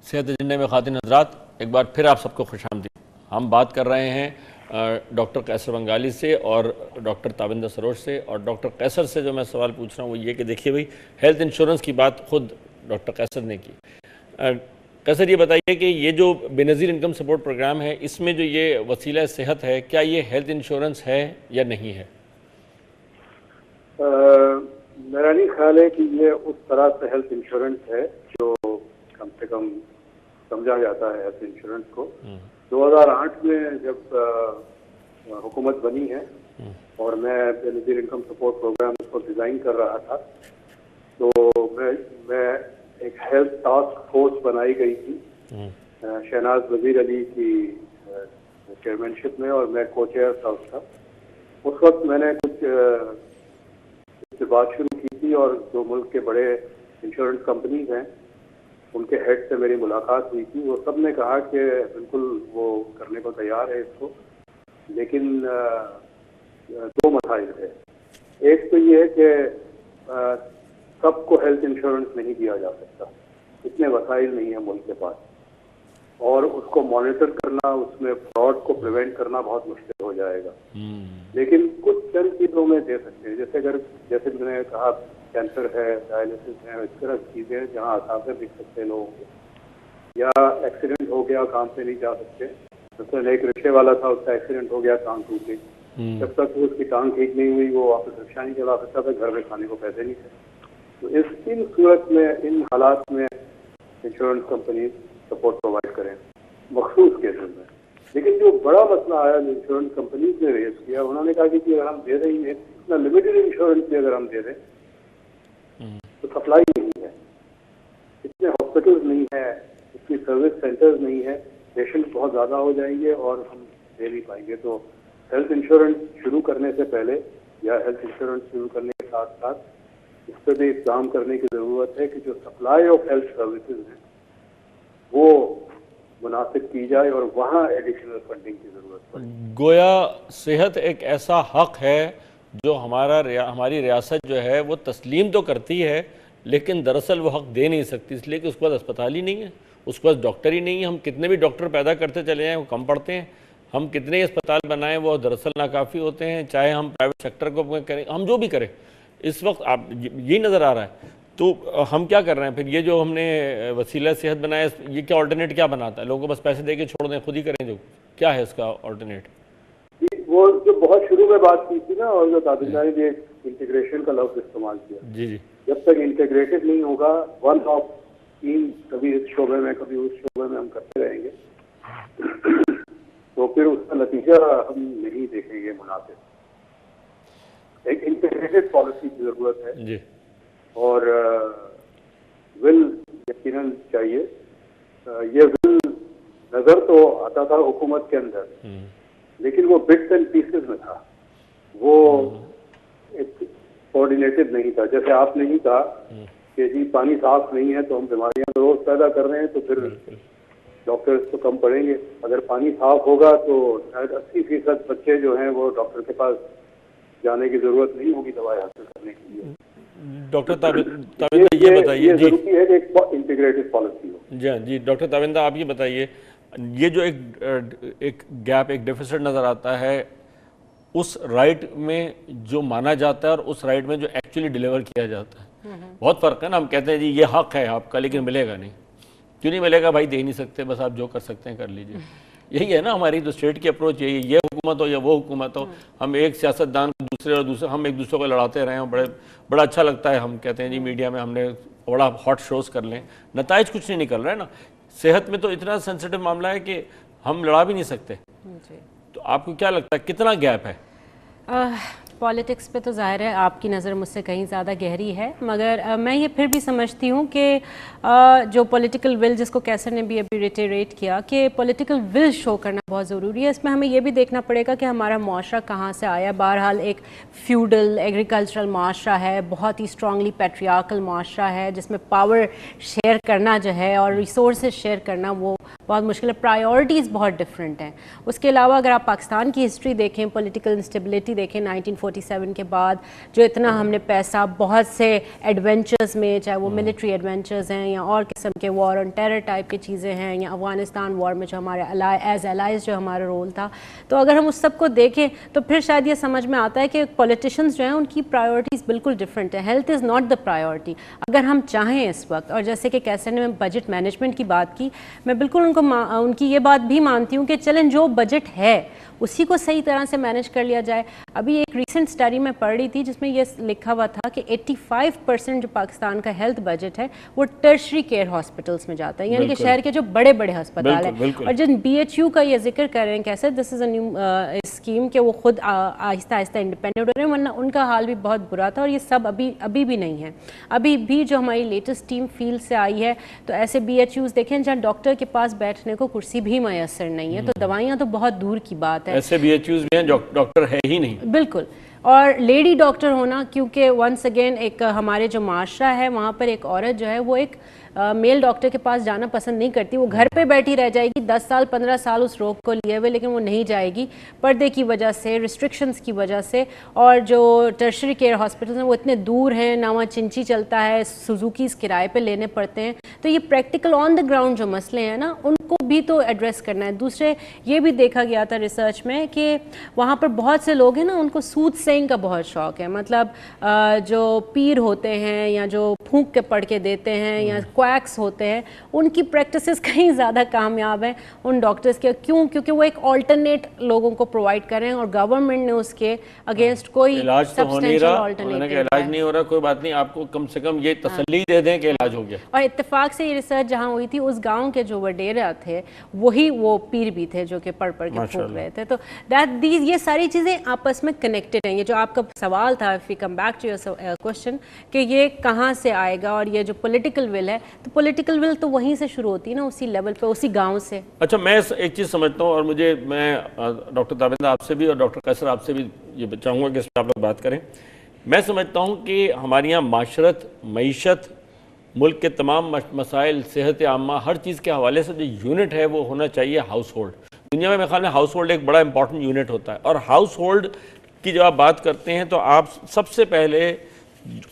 صحت ایجنڈے میں خواتین حضرات، ایک بار پھر آپ سب کو خوش آمدید۔ ہم بات کر رہے ہیں ڈاکٹر قیصر بنگالی سے اور ڈاکٹر تابندہ سروش سے، اور ڈاکٹر قیصر سے جو میں سوال پوچھ رہا ہوں وہ یہ کہ دیکھیے بھائی، ہیلتھ انشورنس کی بات خود ڈاکٹر قیصر نے کی۔ قیصر یہ بتائیے کہ یہ جو بے نظیر انکم سپورٹ پروگرام ہے، اس میں جو یہ وسیلہ صحت ہے، کیا یہ ہیلتھ انشورنس ہے یا نہیں ہے؟ میرا نہیں خیال ہے کہ یہ اس طرح سے ہیلتھ انشورنس ہے جو کم سے کم سمجھا جاتا ہے ہیلتھ انشورنس کو۔ 2008 میں جب حکومت بنی ہے اور میں بے نظیر انکم سپورٹ پروگرام اس کو ڈیزائن کر رہا تھا، تو میں ایک ہیلتھ ٹاسک فورس بنائی گئی تھی شہناز وزیر علی کی چیئرمین شپ میں، اور میں کو چیئر تھا اس کا۔ اس وقت میں نے کچھ بات شروع کی تھی، اور جو ملک کے بڑے انشورنس کمپنیز ہیں ان کے ہیڈ سے میری ملاقات ہوئی تھی۔ وہ سب نے کہا کہ بالکل وہ کرنے کو تیار ہے اس کو، لیکن دو مسائل تھے۔ ایک تو یہ ہے کہ سب کو ہیلتھ انشورنس نہیں دیا جا سکتا، اتنے وسائل نہیں ہیں ملک کے پاس، اور اس کو مانیٹر کرنا، اس میں فراڈ کو پریونٹ کرنا بہت مشکل ہو جائے گا۔ لیکن کچھ چند چیزوں میں دے سکتے ہیں، جیسے میں نے کہا کینسر ہے، ڈائلسس ہے، اس طرح کی چیزیں جہاں اثاثے دکھ سکتے ہیں لوگوں کو، یا ایکسیڈنٹ ہو گیا کام پہ نہیں جا سکتے، مثلاً ایک رکشے والا تھا، اس کا ایکسیڈنٹ ہو گیا، ٹانگ ٹوٹ گئی، جب تک اس کی ٹانگ ٹھیک نہیں ہوئی وہ واپس رکشہ نہیں چلا سکتا تھا، گھر میں کھانے کو پیسے نہیں تھے۔ تو ان صورت میں، ان حالات میں انشورنس کمپنیز سپورٹ پرووائڈ کریں مخصوص کیسز میں۔ لیکن جو بڑا مسئلہ آیا جو انشورنس کمپنیز نے ریز کیا، انہوں نے کہا کہ اگر ہم دے رہے ہیں اتنا لمیٹڈ انشورنس بھی اگر ہم دے دیں تو سپلائی نہیں ہے، اتنے ہاسپٹلز نہیں ہے، اتنی سروس سینٹرز نہیں ہے، پیشنٹ بہت زیادہ ہو جائیں گے اور ہم دے نہیں پائیں گے۔ تو ہیلتھ انشورنس شروع کرنے سے پہلے یا ہیلتھ انشورنس شروع کرنے کے ساتھ ساتھ اس پہ بھی اقدام کرنے کی ضرورت ہے کہ جو سپلائی آف ہیلتھ سروسز ہیں وہ مناسب کی جائے، اور وہاں ایڈیشنل فنڈنگ کی ضرورت پڑے۔ گویا صحت ایک ایسا حق ہے جو ہماری ریاست جو ہے وہ تسلیم تو کرتی ہے، لیکن دراصل وہ حق دے نہیں سکتی، اس لیے کہ اس کے پاس اسپتال ہی نہیں ہے، اس کے پاس ڈاکٹر ہی نہیں ہے۔ ہم کتنے بھی ڈاکٹر پیدا کرتے چلے جائیں وہ کم پڑتے ہیں، ہم کتنے ہی اسپتال بنائیں وہ دراصل ناکافی ہوتے ہیں، چاہے ہم پرائیویٹ سیکٹر کو کریں، ہم جو بھی کریں۔ اس وقت آپ یہی نظر آ رہا ہے، تو ہم کیا کر رہے ہیں پھر؟ یہ جو ہم نے وسیلہ صحت بنایا، یہ کیا آلٹرنیٹ کیا بناتا ہے؟ لوگوں کو بس پیسے دے کے چھوڑ دیں، خود ہی کریں، جو کیا ہے اس کا آلٹرنیٹ؟ وہ جو بہت شروع میں بات کی تھی نا، اور جو تابندہ نے بھی ایک انٹیگریشن کا لفظ استعمال کیا، جی جب تک انٹیگریٹڈ نہیں ہوگا، ون آف تین، کبھی اس شعبے میں کبھی اس شعبے میں ہم کرتے رہیں گے، تو پھر اس کا نتیجہ ہم نہیں دیکھیں گے مناسب۔ ایک انٹیگریٹڈ پالیسی کی ضرورت ہے جی، اور ول یقیناً چاہیے۔ یہ ول نظر تو آتا تھا حکومت کے اندر، لیکن وہ بٹس اینڈ پیسز میں تھا، وہ کوآرڈینیٹڈ نہیں تھا۔ جیسے آپ نے ہی کہا کہ جی پانی صاف نہیں ہے تو ہم بیماریاں روز پیدا کر رہے ہیں، تو پھر ڈاکٹرز تو کم پڑیں گے۔ اگر پانی صاف ہوگا تو شاید 80% بچے جو ہیں وہ ڈاکٹر کے پاس جانے کی ضرورت نہیں ہوگی دوائی حاصل کرنے کے لیے۔ ڈاکٹر تابندہ یہ بتائیے، یہ ضروری ہے کہ ایک انٹیگریٹڈ پالیسی ہو۔ جی ڈاکٹر تابندہ آپ یہ بتائیے، یہ جو ایک گیپ، ایک ڈیفیسٹ نظر آتا ہے اس رائٹ میں جو مانا جاتا ہے اور اس رائٹ میں جو ایکچولی ڈیلیور کیا جاتا ہے، بہت فرق ہے نا۔ ہم کہتے ہیں جی یہ حق ہے آپ کا، لیکن ملے گا نہیں۔ کیوں نہیں ملے گا بھائی؟ دے نہیں سکتے، بس آپ جو کر سکتے ہیں کر لیجئے۔ یہی ہے نا ہماری تو اسٹیٹ کی اپروچ، یہی یہ حکومت ہو یا وہ حکومت ہو، ہم ایک سیاستدان کو دوسرے ہم ایک دوسرے کو لڑاتے رہے ہیں، بڑا اچھا لگتا ہے۔ ہم کہتے ہیں جی میڈیا میں ہم نے بڑا ہاٹ شوز کر لیں، نتائج کچھ نہیں نکل رہا ہے نا۔ صحت میں تو اتنا سینسٹیو معاملہ ہے کہ ہم لڑا بھی نہیں سکتے۔ تو آپ کو کیا لگتا ہے کتنا گیپ ہے؟ پالیٹکس پہ تو ظاہر ہے آپ کی نظر مجھ سے کہیں زیادہ گہری ہے، مگر میں یہ پھر بھی سمجھتی ہوں کہ جو پولیٹیکل ول، جس کو قیصر نے بھی ابھی ریٹریٹ کیا کہ پولیٹیکل ول شو کرنا بہت ضروری ہے، اس میں ہمیں یہ بھی دیکھنا پڑے گا کہ ہمارا معاشرہ کہاں سے آیا۔ بہرحال ایک فیوڈل ایگریکلچرل معاشرہ ہے، بہت ہی اسٹرانگلی پیٹریارکل معاشرہ ہے، جس میں پاور شیئر کرنا جو ہے اور ریسورسز شیئر کرنا وہ بہت مشکل ہے، پرائیورٹیز بہت ڈفرینٹ ہیں. اس کے علاوہ اگر آپ پاکستان کی ہسٹری دیکھیں، پولیٹیکل انسٹیبلٹی دیکھیں 1947 کے بعد، جو اتنا ہم نے پیسہ بہت سے ایڈونچرز میں، چاہے وہ ملٹری ایڈونچرز ہیں یا اور قسم کے وار آن ٹیرر ٹائپ کی چیزیں ہیں، یا افغانستان وار میں جو ہمارے ایز الائز جو ہمارا رول تھا، تو اگر ہم اس سب کو دیکھیں تو پھر شاید یہ سمجھ میں آتا ہے کہ پولیٹیشنز جو ہیں ان کی پرائیورٹیز بالکل ڈفرینٹ ہیں. Health is not the priority. اگر ہم چاہیں اس وقت، اور جیسے کہ کیسے نے بجٹ مینجمنٹ کی بات کی، میں بالکل ان کی یہ بات بھی مانتی ہوں کہ چلیں جو بجٹ ہے اسی کو صحیح طرح سے مینج کر لیا جائے. ابھی ایک ریسنٹ اسٹڈی میں پڑھ رہی تھی جس میں یہ لکھا ہوا تھا کہ 85% جو پاکستان کا ہیلتھ بجٹ ہے وہ ٹرشری کیئر ہاسپٹلس میں جاتا ہے، یعنی کہ شہر کے جو بڑے بڑے ہسپتال ہیں. اور جن بی ایچ یو کا یہ ذکر کر رہے ہیں کیسے دس از اے نیو اسکیم کہ وہ خود آہستہ آہستہ انڈیپینڈنٹ ہو رہے ہیں، ورنہ ان کا حال بھی بہت برا تھا. اور یہ سب ابھی بھی نہیں ہے. ابھی بھی جو ہماری لیٹسٹ ٹیم فیلڈ سے آئی ہے تو ایسے بی ایچ یوز دیکھیں جہاں ڈاکٹر کے پاس بیٹھنے کو کرسی بھی میسر نہیں ہے، تو دوائیاں تو بہت دور کی بات ہے. ایسے بی ایچ یوز بھی ہیں ڈاکٹر ہے ہی نہیں. بالکل. اور لیڈی ڈاکٹر ہونا، کیونکہ ونس اگین ایک ہمارے جو معاشرہ ہے وہاں پر ایک عورت جو ہے وہ ایک میل ڈاکٹر کے پاس جانا پسند نہیں کرتی. وہ گھر پہ بیٹھی رہ جائے گی 10 سال 15 سال اس روگ کو لیے ہوئے، لیکن وہ نہیں جائے گی پردے کی وجہ سے، ریسٹرکشنز کی وجہ سے. اور جو ٹرشری کیئر ہاسپٹلز ہیں وہ اتنے دور ہیں، نہ وہاں چنچی چلتا ہے، سوزوکیز کرائے پہ لینے پڑتے ہیں. تو یہ پریکٹیکل آن دا گراؤنڈ جو مسئلے ہیں نا ان کو بھی تو ایڈریس کرنا ہے. دوسرے یہ بھی دیکھا گیا تھا ریسرچ میں کہ وہاں پر بہت سے لوگ ہیں نا ان کو سوت سینگ کا بہت شوق ہے. مطلب جو پیر ہوتے ہیں یا جو پھونک کے پڑھ کے دیتے ہیں یا کویکس ہوتے ہیں، ان کی پریکٹسز کہیں زیادہ کامیاب ہیں ان ڈاکٹرز کے. کیوں؟ کیونکہ وہ ایک آلٹرنیٹ لوگوں کو پرووائڈ کر رہے ہیں اور گورنمنٹ نے اس کے اگینسٹ کوئی علاج تو ہو نہیں رہا، آلٹرنیٹیو علاج نہیں ہو رہا، کوئی بات نہیں، آپ کو کم سے کم یہ تسلی دے دیں کہ علاج ہو گیا. اور اتفاق سے یہ ریسرچ جہاں ہوئی تھی اس گاؤں کے جو وڈیرا تھے وہی وہ پیر بھی تھے جو کہ پڑھ کے پھونک رہے تھے. تو یہ ساری چیزیں آپس میں کنیکٹڈ ہیں. یہ جو آپ کا سوال تھا if we come back to your question کہ یہ کہاں سے آئے گا، اور یہ جو پولیٹیکل ول ہے تو پولیٹیکل ول تو وہیں سے شروع ہوتی ہے نا، اسی لیول پہ، اسی گاؤں سے. اچھا، میں ایک چیز سمجھتا ہوں، اور میں ڈاکٹر تابندہ آپ سے بھی اور ڈاکٹر قیصر آپ سے بھی یہ چاہوں گا کہ اس پہ آپ لوگ بات کریں. میں سمجھتا ہوں کہ ہمارے یہاں معاشرت، معیشت، ملک کے تمام مسائل، صحت عامہ، ہر چیز کے حوالے سے جو یونٹ ہے وہ ہونا چاہیے ہاؤس ہولڈ. دنیا میں میرے خیال میں ہاؤس ہولڈ ایک بڑا امپورٹنٹ یونٹ ہوتا ہے. اور ہاؤس ہولڈ کی جب آپ بات کرتے ہیں تو آپ سب سے پہلے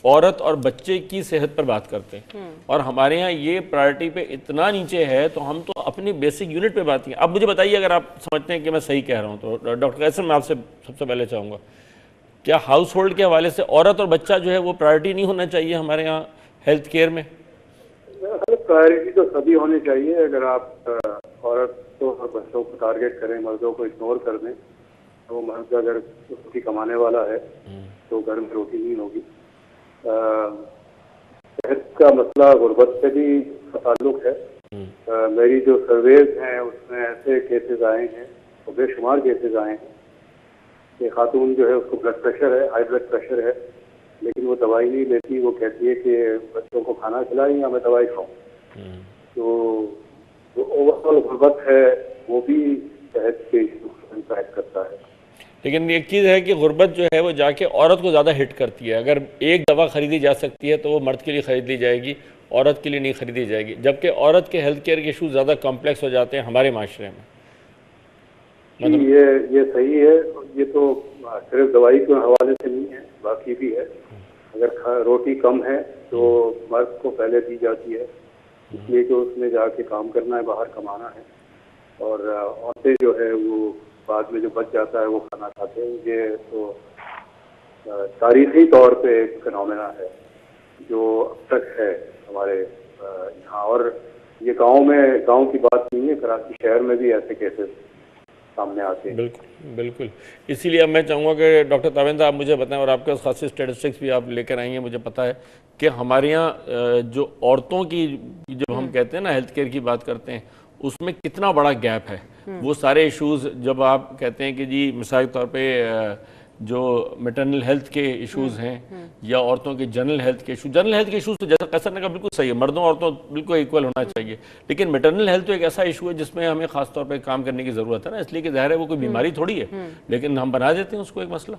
عورت اور بچے کی صحت پر بات کرتے ہیں، اور ہمارے ہاں یہ پرائرٹی پہ اتنا نیچے ہے تو ہم تو اپنی بیسک یونٹ پہ بات کریں. اب مجھے بتائیے اگر آپ سمجھتے ہیں کہ میں صحیح کہہ رہا ہوں تو ڈاکٹر قیصر میں آپ سے سب سے پہلے چاہوں گا، کیا ہاؤس ہولڈ کے حوالے سے عورت اور بچہ جو ہے وہ پرائرٹی نہیں ہونا چاہیے ہمارے ہاں ہیلتھ کیئر میں؟ پرائرٹی تو سبھی ہونی چاہیے. اگر آپ عورتوں اور بچوں کو ٹارگیٹ کریں، مردوں کو اگنور کر دیں، تو مرد اگر روٹی کمانے والا ہے تو گھر میں روٹی نہیں ہوگی. صحت کا مسئلہ غربت سے بھی تعلق ہے. میری جو سرویز ہیں اس میں ایسے کیسز آئے ہیں، بے شمار کیسز آئے ہیں کہ خاتون جو ہے اس کو بلڈ پریشر ہے، ہائی بلڈ پریشر ہے، لیکن وہ دوائی نہیں لیتی. وہ کہتی ہے کہ بچوں کو کھانا کھلائیں یا میں دوائی کھاؤں. تو جو اوور آل غربت ہے وہ بھی صحت کے امپیکٹ کرتا ہے. لیکن ایک چیز ہے کہ غربت جو ہے وہ جا کے عورت کو زیادہ ہٹ کرتی ہے. اگر ایک دوا خریدی جا سکتی ہے تو وہ مرد کے لیے خرید لی جائے گی، عورت کے لیے نہیں خریدی جائے گی، جبکہ عورت کے ہیلتھ کیئر کے ایشوز زیادہ کمپلیکس ہو جاتے ہیں ہمارے معاشرے میں. یہ صحیح ہے. یہ تو صرف دوائی کے حوالے سے نہیں ہے، باقی بھی ہے. اگر روٹی کم ہے تو مرد کو پہلے دی جاتی ہے، اس لیے کہ اس نے جا کے کام کرنا ہے، باہر کمانا ہے، اور عورتیں جو ہے وہ بعد میں جو بچ جاتا ہے وہ کھانا کھاتے ہیں. یہ تو تاریخی طور پہ ایک فنومینا ہے جو اب تک ہے ہمارے یہاں. اور یہ گاؤں کی بات نہیں ہے، کراچی شہر میں بھی ایسے کیسز سامنے آتے ہیں. بالکل بالکل. اسی لیے اب میں چاہوں گا کہ ڈاکٹر تابندہ آپ مجھے بتائیں، اور آپ کے پاس خاصی اسٹیٹسٹکس بھی آپ لے کر آئیں گے، مجھے پتہ ہے کہ ہمارے یہاں جو عورتوں کی جب ہم کہتے ہیں نا ہیلتھ کیئر کی بات کرتے ہیں اس میں کتنا بڑا گیپ ہے. وہ سارے ایشوز جب آپ کہتے ہیں کہ جی مثال کے طور پہ جو میٹرنل ہیلتھ کے ایشوز ہیں یا عورتوں کے جنرل ہیلتھ کے ایشوز تو جیسا قیصر نے کہا بالکل صحیح ہے، مردوں عورتوں بالکل ایکول ہونا چاہیے. لیکن میٹرنل ہیلتھ تو ایک ایسا ایشو ہے جس میں ہمیں خاص طور پہ کام کرنے کی ضرورت ہے نا، اس لیے کہ ظاہر ہے وہ کوئی بیماری تھوڑی ہے، لیکن ہم بنا دیتے ہیں اس کو ایک مسئلہ.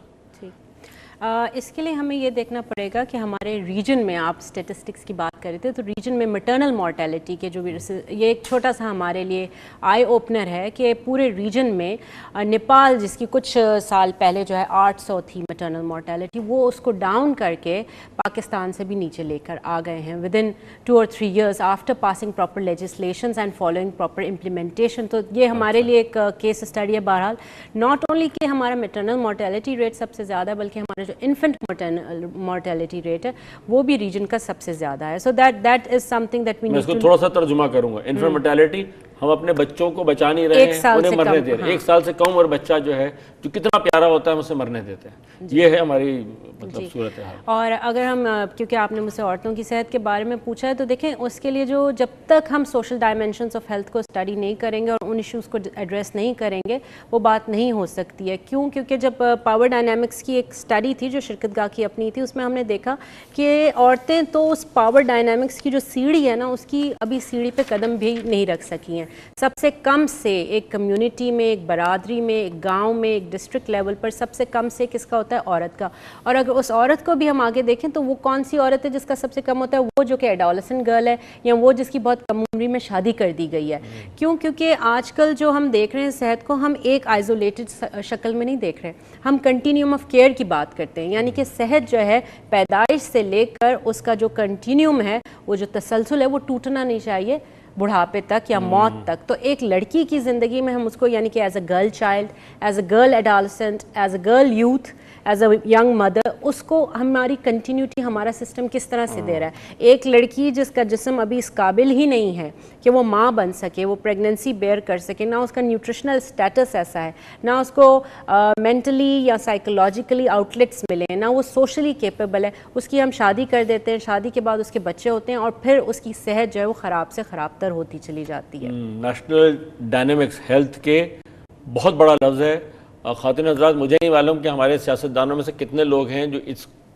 اس کے لیے ہمیں یہ دیکھنا پڑے گا کہ ہمارے ریجن میں، آپ اسٹیٹسٹکس کی بات کر رہے تھے، تو ریجن میں مٹرنل مورٹیلٹی کے جو بھی یہ ایک چھوٹا سا ہمارے لیے آئی اوپنر ہے کہ پورے ریجن میں نیپال جس کی کچھ سال پہلے جو ہے 800 تھی مٹرنل مورٹیلٹی، وہ اس کو ڈاؤن کر کے پاکستان سے بھی نیچے لے کر آ گئے ہیں with in 2 or 3 years after passing proper legislations and following proper implementation. تو یہ ہمارے لیے ایک کیس اسٹڈی ہے. بہرحال ناٹ اونلی کہ ہمارا میٹرنل مورٹیلٹی ریٹ سب سے زیادہ ہے، بلکہ ہمارا جو انفنٹ مورٹیلٹی ریٹ ہے وہ بھی ریجن کا سب سے زیادہ ہے. So that is something that we میں اس نیڈ کو ٹو. تھوڑا سا ترجمہ کروں گا. انفنٹ مرٹیلٹی ہم اپنے بچوں کو بچا نہیں رہے ہیں، انہیں مرنے دے رہے ہیں. 1 سال سے کم عمر بچہ جو ہے جو کتنا پیارا ہوتا ہے ہم اسے مرنے دیتے ہیں. یہ ہے ہماری مطلب صورت حال. اور اگر ہم کیونکہ آپ نے مجھ سے عورتوں کی صحت کے بارے میں پوچھا ہے، تو دیکھیں اس کے لیے جو جب تک ہم سوشل ڈائمینشنز آف ہیلتھ کو اسٹڈی نہیں کریں گے اور ان ایشوز کو ایڈریس نہیں کریں گے، وہ بات نہیں ہو سکتی ہے. کیوں؟ کیونکہ جب پاور ڈائنامکس کی ایک اسٹڈی تھی جو شرکت گاہ کی اپنی تھی، اس میں ہم نے دیکھا کہ عورتیں تو اس پاور ڈائنامکس کی جو سیڑھی ہے نا، اس کی ابھی سیڑھی پہ قدم بھی نہیں رکھ سکی ہیں. سب سے کم سے ایک کمیونٹی میں، ایک برادری میں، ایک گاؤں میں، ایک ڈسٹرکٹ لیول پر سب سے کم سے کس کا ہوتا ہے؟ عورت کا. اور اگر اس عورت کو بھی ہم آگے دیکھیں تو وہ کون سی عورت ہے جس کا سب سے کم ہوتا ہے؟ وہ جو کہ ایڈولسنٹ گرل ہے، یا وہ جس کی بہت کم عمری میں شادی کر دی گئی ہے. کیوں؟ کیونکہ آج کل جو ہم دیکھ رہے ہیں صحت کو، ہم ایک آئزولیٹڈ شکل میں نہیں دیکھ رہے، ہم کنٹینیوم آف کیئر کی بات کرتے ہیں. یعنی کہ صحت جو ہے پیدائش سے لے کر اس کا جو کنٹینیوم ہے، وہ جو تسلسل ہے، وہ ٹوٹنا نہیں چاہیے بڑھاپے تک یا موت تک. تو ایک لڑکی کی زندگی میں ہم اس کو یعنی کہ as a girl child, as a girl adolescent, as a girl youth, as a young mother, اس کو ہماری کنٹینیوٹی ہمارا سسٹم کس طرح سے دے رہا ہے. ایک لڑکی جس کا جسم ابھی اس قابل ہی نہیں ہے کہ وہ ماں بن سکے، وہ پریگننسی بیئر کر سکے، نہ اس کا نیوٹریشنل سٹیٹس ایسا ہے، نہ اس کو مینٹلی یا سائیکولوجیکلی آؤٹلیٹس ملے، نہ وہ سوشلی کیپیبل ہے، اس کی ہم شادی کر دیتے ہیں. شادی کے بعد اس کے بچے ہوتے ہیں اور پھر اس کی صحت جو ہے وہ خراب سے خراب تر ہوتی چلی جاتی ہے. نیشنل ڈائنامکس ہیلتھ کے بہت بڑا لفظ ہے. خواتین حضرات، مجھے نہیں معلوم کہ ہمارے سیاستدانوں میں سے کتنے لوگ ہیں جو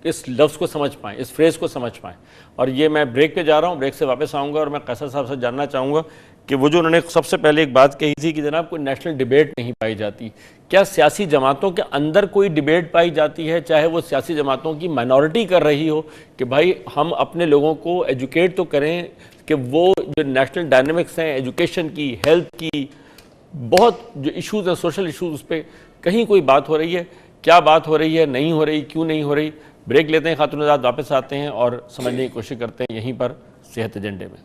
اس لفظ کو سمجھ پائیں، اس فریز کو سمجھ پائیں. اور یہ میں بریک پہ جا رہا ہوں، بریک سے واپس آؤں گا اور میں قیصر صاحب سے جاننا چاہوں گا کہ وہ جو انہوں نے سب سے پہلے ایک بات کہی تھی کہ جناب کوئی نیشنل ڈیبیٹ نہیں پائی جاتی. کیا سیاسی جماعتوں کے اندر کوئی ڈیبیٹ پائی جاتی ہے، چاہے وہ سیاسی جماعتوں کی مائنورٹی کر رہی ہو، کہ بھائی ہم اپنے لوگوں کو ایجوکیٹ تو کریں کہ وہ جو نیشنل ڈائنامکس ہیں ایجوکیشن کی، ہیلتھ کی، بہت جو ایشوز ہیں سوشل ایشوز، اس پہ کہیں کوئی بات ہو رہی ہے؟ کیا بات ہو رہی ہے؟ نہیں ہو رہی؟ کیوں نہیں ہو رہی؟ بریک لیتے ہیں خاتون حضرات، واپس آتے ہیں اور سمجھنے کی کوشش کرتے ہیں یہیں پر صحت ایجنڈے میں.